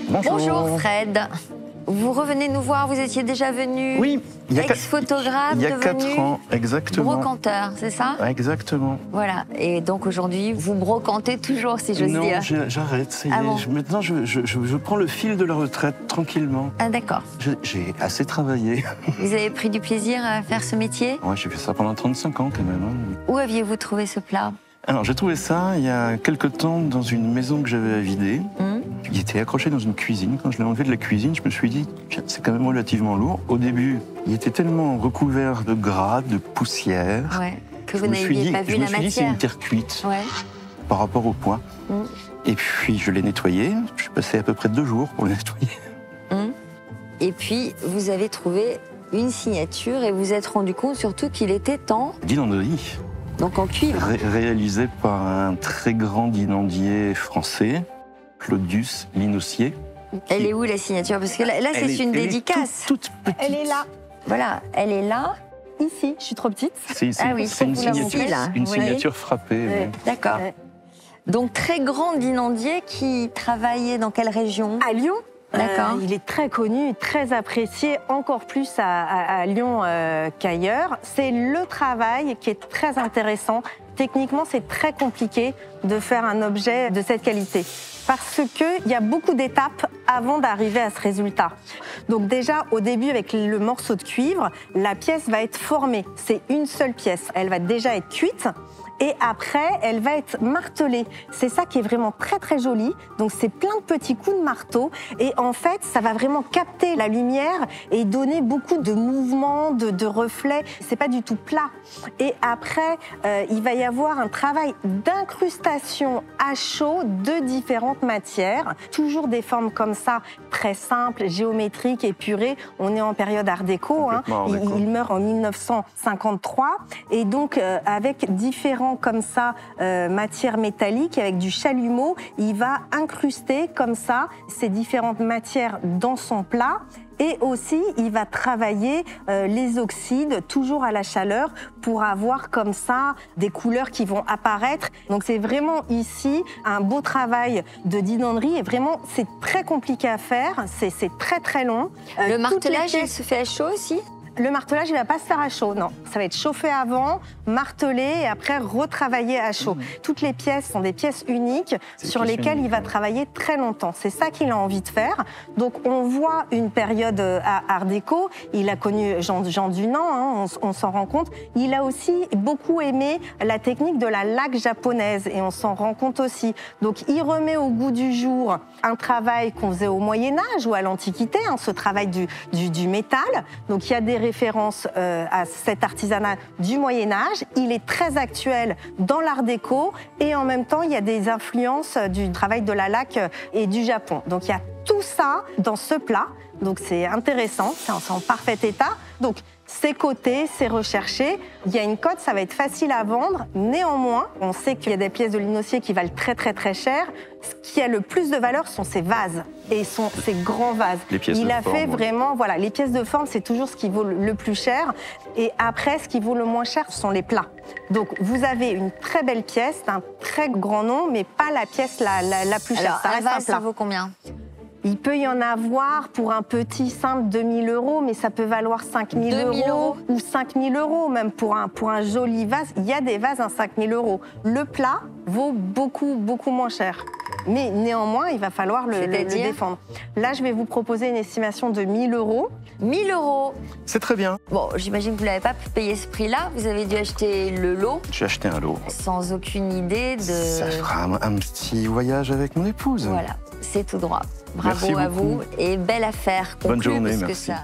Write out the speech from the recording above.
Bonjour. Bonjour Fred. Vous revenez nous voir, vous étiez déjà venu. Oui, ex-photographe, il y a devenu 4 ans, exactement. brocanteur, c'est ça? Exactement. Voilà, et donc aujourd'hui, vous brocantez toujours, si j'ose dire. Non, j'arrête, ça y est. Bon. Maintenant, je prends le fil de la retraite, tranquillement. Ah d'accord. J'ai assez travaillé. Vous avez pris du plaisir à faire ce métier? Ouais, j'ai fait ça pendant 35 ans quand même. Hein. Où aviez-vous trouvé ce plat? Alors, j'ai trouvé ça il y a quelque temps dans une maison que j'avais à vider. Il était accroché dans une cuisine. Quand je l'ai enlevé de la cuisine, je me suis dit, c'est quand même relativement lourd. Au début, il était tellement recouvert de gras, de poussière, Ouais, que vous n'aviez pas vu la Je me suis dit, c'est matière. une terre cuite Ouais. par rapport au poids. Et puis, je l'ai nettoyé. Je suis passé à peu près 2 jours pour le nettoyer. Et puis, vous avez trouvé une signature et vous êtes rendu compte surtout qu'il était en... Dinanderie, Donc en cuivre. réalisé par un très grand dinandier français, Claudius Linossier. Elle est où la signature? Parce que là c'est une dédicace. Toute petite. Elle est là, Voilà, elle est là. ici. Je suis trop petite. C'est Ah oui, c'est une vous la signature, montrez, là. une Oui. signature frappée. Ouais. D'accord. Ouais. Donc très grand dinandier qui travaillait dans quelle région? À Lyon. D'accord. Il est très connu, très apprécié, encore plus à Lyon qu'ailleurs. C'est le travail qui est très intéressant. Techniquement, c'est très compliqué de faire un objet de cette qualité parce qu'il y a beaucoup d'étapes avant d'arriver à ce résultat. Donc déjà, au début, avec le morceau de cuivre, la pièce va être formée. C'est une seule pièce. Elle va déjà être cuite. Et après, elle va être martelée. C'est ça qui est vraiment très très joli. Donc c'est plein de petits coups de marteau. Et en fait, ça va vraiment capter la lumière et donner beaucoup de mouvements, de reflets. C'est pas du tout plat. Et après, il va y avoir un travail d'incrustation à chaud de différentes matières. Toujours des formes comme ça, très simples, géométriques, épurées. On est en période art déco. Hein. Art déco. Il meurt en 1953. Et donc, avec différents comme ça matières métalliques avec du chalumeau, il va incruster comme ça ces différentes matières dans son plat. Et aussi, il va travailler les oxydes, toujours à la chaleur, pour avoir comme ça des couleurs qui vont apparaître. Donc c'est vraiment ici un beau travail de dinanderie. Et vraiment, c'est très compliqué à faire, c'est très très long. Le Toutes les martelage, il pièces- se fait à chaud aussi? Le martelage, il ne va pas se faire à chaud, non. Ça va être chauffé avant, martelé et après retravaillé à chaud. Toutes les pièces sont des pièces uniques sur pièces lesquelles uniques, il va ouais. travailler très longtemps. C'est ça qu'il a envie de faire. Donc on voit une période à Art déco. Il a connu Jean Dunand, hein, on s'en rend compte. Il a aussi beaucoup aimé la technique de la laque japonaise et on s'en rend compte aussi. Donc il remet au goût du jour un travail qu'on faisait au Moyen-Âge ou à l'Antiquité, hein, ce travail du métal. Donc il y a des références à cet artisanat du Moyen-Âge. Il est très actuel dans l'art déco et en même temps, il y a des influences du travail de la laque et du Japon. Donc il y a tout ça dans ce plat. Donc c'est intéressant, c'est en parfait état. Donc c'est coté, c'est recherché. Il y a une cote, ça va être facile à vendre. Néanmoins, on sait qu'il y a des pièces de Linossier qui valent très très très cher. Ce qui a le plus de valeur sont ces vases et ces grands vases. Les pièces Il de a forme, fait ouais. vraiment, voilà, les pièces de forme, c'est toujours ce qui vaut le plus cher. Et après, ce qui vaut le moins cher, ce sont les plats. Donc vous avez une très belle pièce, d'un très grand nom, mais pas la pièce la plus chère. Alors, Ça un reste un vase, plat. ça vaut combien? Il peut y en avoir pour un petit simple 2000 €, mais ça peut valoir 5000 2000 € ou 5000 € même pour un joli vase. Il y a des vases à 5000 €. Le plat vaut beaucoup moins cher. Mais néanmoins, il va falloir le C'est-à-dire défendre. Là, je vais vous proposer une estimation de 1000 €. 1000 €. C'est très bien. Bon, j'imagine que vous n'avez pas pu payer ce prix-là. Vous avez dû acheter le lot J'ai acheté un lot. sans aucune idée de... Ça fera un petit voyage avec mon épouse. Voilà, c'est tout droit. Merci Bravo à beaucoup. vous et belle affaire conclue. Bonne journée, parce que merci. ça...